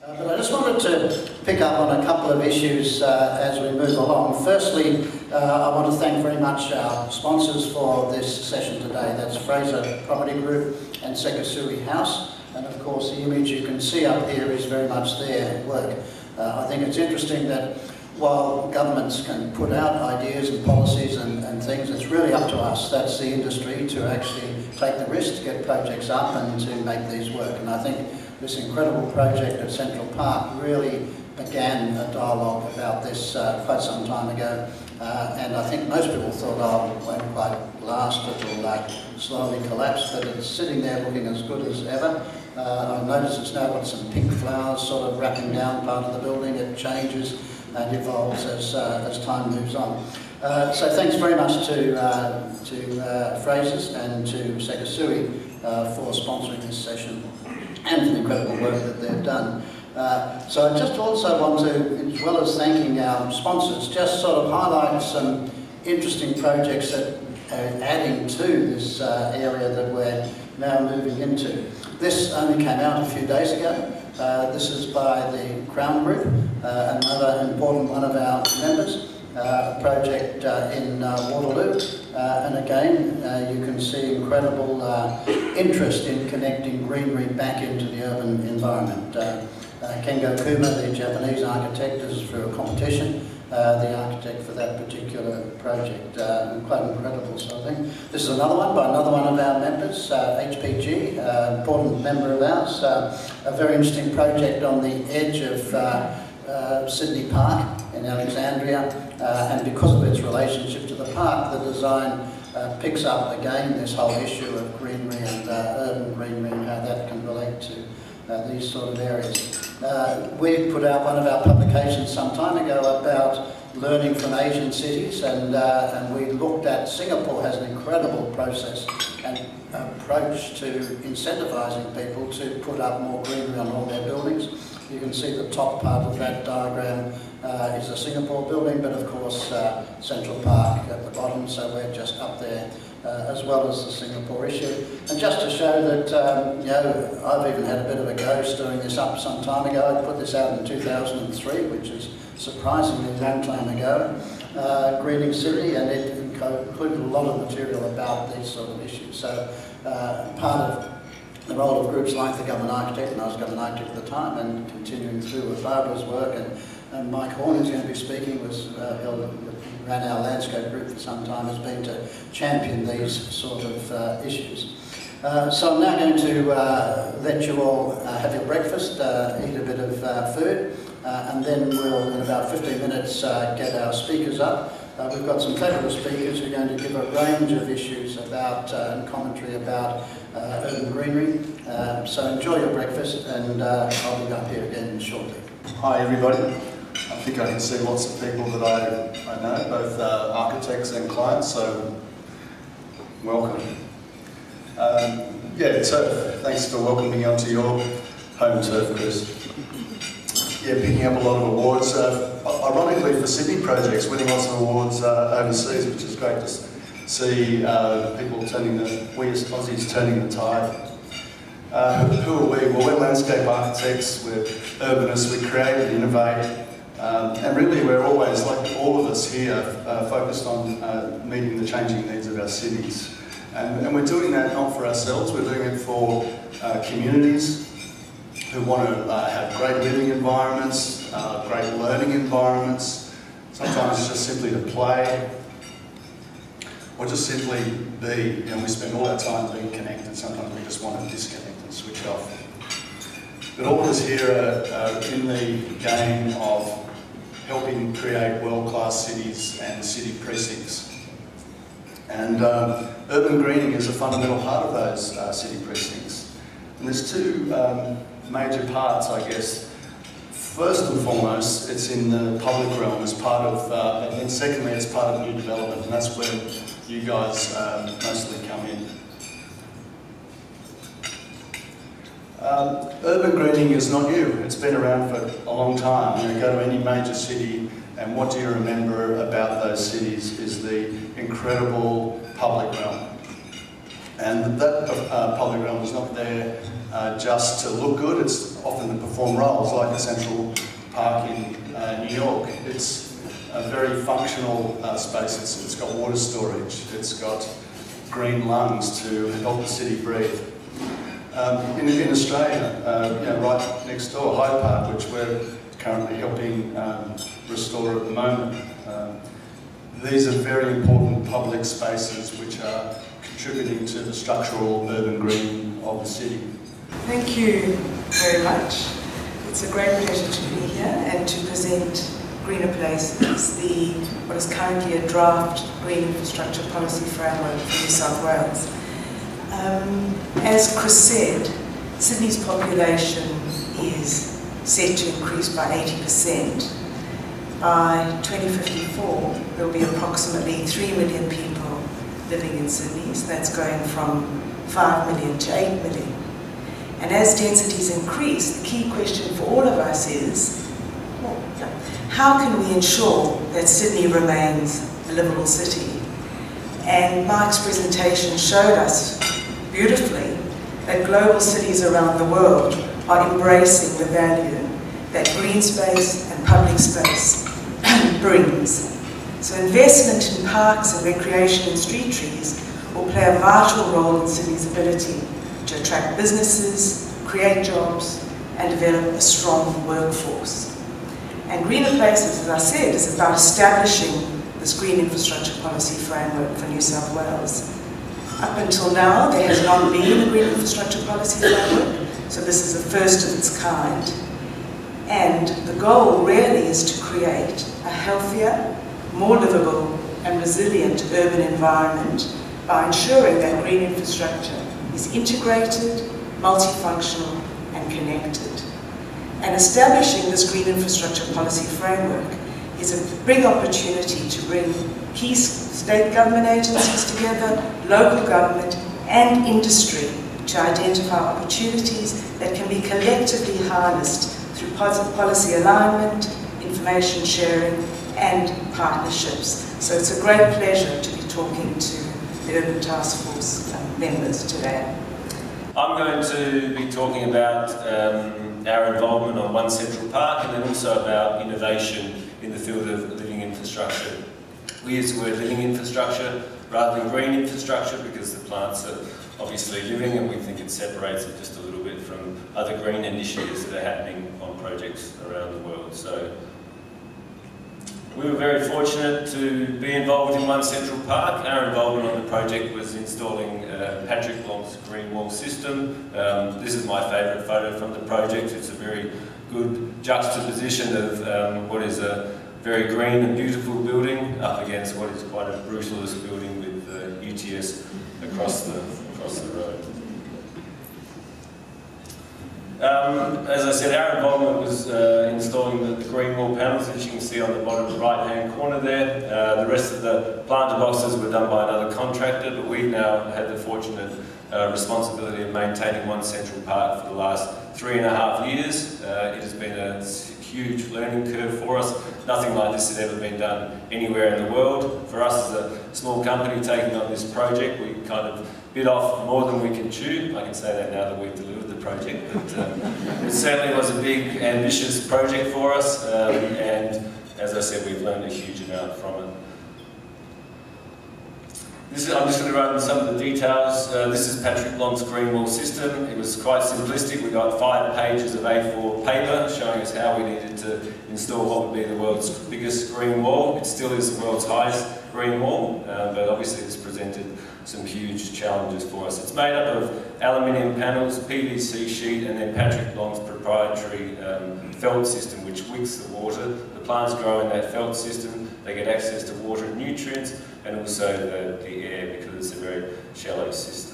But I just wanted to pick up on a couple of issues as we move along. Firstly, I want to thank very much our sponsors for this session today. That's Fraser Property Group and Sekasui House. And of course, the image you can see up here is very much their work. I think it's interesting that while governments can put out ideas and policies and things, it's really up to us, that's the industry, to actually take the risk to get projects up and to make these work. And I think this incredible project at Central Park really began a dialogue about this quite some time ago. And I think most people thought, oh, it won't quite last, it'll slowly collapse, but it's sitting there looking as good as ever. I've noticed it's now got some pink flowers sort of wrapping down part of the building. It changes and evolves as time moves on. So thanks very much to Fraser's and to Sekasui for sponsoring this session and for the incredible work that they've done. So I just also want to, as well as thanking our sponsors, just sort of highlight some interesting projects that are adding to this area that we're now moving into. This only came out a few days ago. This is by the Crown Group, another important one of our members, a project in Waterloo. And again, you can see incredible interest in connecting greenery back into the urban environment. Kengo Kuma, the Japanese architect, is through a competition, the architect for that particular project. Quite incredible sort of thing. This is another one by another one of our members, HPG, important member of ours. A very interesting project on the edge of Sydney Park in Alexandria, and because of its relationship to the park, the design picks up again this whole issue of greenery and urban greenery and how that can relate to these sort of areas. We put out one of our publications some time ago about learning from Asian cities, and we looked at Singapore has an incredible process and approach to incentivising people to put up more greenery on all their buildings. You can see the top part of that diagram is a Singapore building, but of course Central Park at the bottom, so we're just up there as well as the Singapore issue. And just to show that, you know, I've even had a bit of a go stirring this up some time ago. I put this out in 2003, which is surprisingly a long time ago, Greening Sydney, and it included a lot of material about these sort of issues. So part of the role of groups like the Government Architect, and I was Government Architect at the time, and continuing through with Barbara's work, and Mike Horn, who's going to be speaking, ran our landscape group for some time, has been to champion these sort of issues. So I'm now going to let you all have your breakfast, eat a bit of food, and then we'll, in about 15 minutes, get our speakers up. We've got some fabulous speakers who are going to give a range of issues about and commentary about urban greenery. So enjoy your breakfast, and I'll be up here again shortly. Hi everybody. I think I can see lots of people that I know, both architects and clients, so welcome. Yeah, so thanks for welcoming me onto your home turf, Chris. Yeah, picking up a lot of awards, ironically for Sydney projects, winning lots of awards overseas, which is great to see people turning we as Aussies turning the tide. Who are we? Well, we're landscape architects, we're urbanists, we create and innovate. And really we're always, like all of us here, focused on meeting the changing needs of our cities. And we're doing that not for ourselves, we're doing it for communities who want to have great living environments, great learning environments. Sometimes it's just simply to play, or just simply be. You know, we spend all our time being connected, sometimes we just want to disconnect and switch off. But all of us here are in the game of helping create world-class cities and city precincts. And urban greening is a fundamental part of those city precincts. And there's two major parts, I guess. First and foremost, it's in the public realm as part of, and then secondly, it's part of new development, and that's where you guys mostly come in. Urban greening is not new. It's been around for a long time. You know, go to any major city, and what do you remember about those cities is the incredible public realm. And that public realm is not there just to look good, it's often to perform roles, like the Central Park in New York. It's a very functional space. It's got water storage, it's got green lungs to help the city breathe. In Australia, right next door, Hyde Park, which we're currently helping restore at the moment. These are very important public spaces which are contributing to the structural urban green of the city. Thank you very much. It's a great pleasure to be here and to present Greener Places, what is currently a draft green infrastructure policy framework for New South Wales. As Chris said, Sydney's population is set to increase by 80%. By 2054, there will be approximately 3 million people living in Sydney, so that's going from 5 million to 8 million. And as densities increase, the key question for all of us is, how can we ensure that Sydney remains a livable city? And Mike's presentation showed us beautifully that global cities around the world are embracing the value that green space and public space brings. So investment in parks and recreation and street trees will play a vital role in Sydney's ability to attract businesses, create jobs, and develop a strong workforce. And Greener Places, as I said, is about establishing this green infrastructure policy framework for New South Wales. Up until now, there has not been a green infrastructure policy framework, so this is the first of its kind. And the goal really is to create a healthier, more livable and resilient urban environment by ensuring that green infrastructure is integrated, multifunctional and connected. And establishing this green infrastructure policy framework is a big opportunity to bring key state government agencies together, local government and industry to identify opportunities that can be collectively harnessed through policy alignment, information sharing and partnerships. So it's a great pleasure to be talking to the Urban Taskforce members today. I'm going to be talking about our involvement on One Central Park and then also about innovation in the field of living infrastructure. We use the word living infrastructure rather than green infrastructure because the plants are obviously living and we think it separates it just a little bit from other green initiatives that are happening on projects around the world. So we were very fortunate to be involved in One Central Park. Our involvement on the project was installing Patrick Long's green wall system. This is my favourite photo from the project. It's a very good juxtaposition of what is a very green and beautiful building up against what is quite a brutalist building with UTS across the road. As I said, our involvement was installing the green wall panels, as you can see on the bottom right-hand corner there. The rest of the planter boxes were done by another contractor, but we've now had the fortunate responsibility of maintaining One Central Park for the last 3.5 years. It has been a huge learning curve for us. Nothing like this had ever been done anywhere in the world. For us as a small company taking on this project, we kind of bit off more than we can chew. I can say that now that we've delivered the project, but it certainly was a big, ambitious project for us, and as I said, we've learned a huge amount from it. I'm just going to run some of the details. This is Patrick Long's green wall system. It was quite simplistic. We got 5 pages of A4 paper showing us how we needed to install what would be the world's biggest green wall. It still is the world's highest green wall, but obviously it's presented some huge challenges for us. It's made up of aluminium panels, PVC sheet, and then Patrick Long's proprietary felt system, which wicks the water. The plants grow in that felt system. They get access to water and nutrients, and also the air, because it's a very shallow system.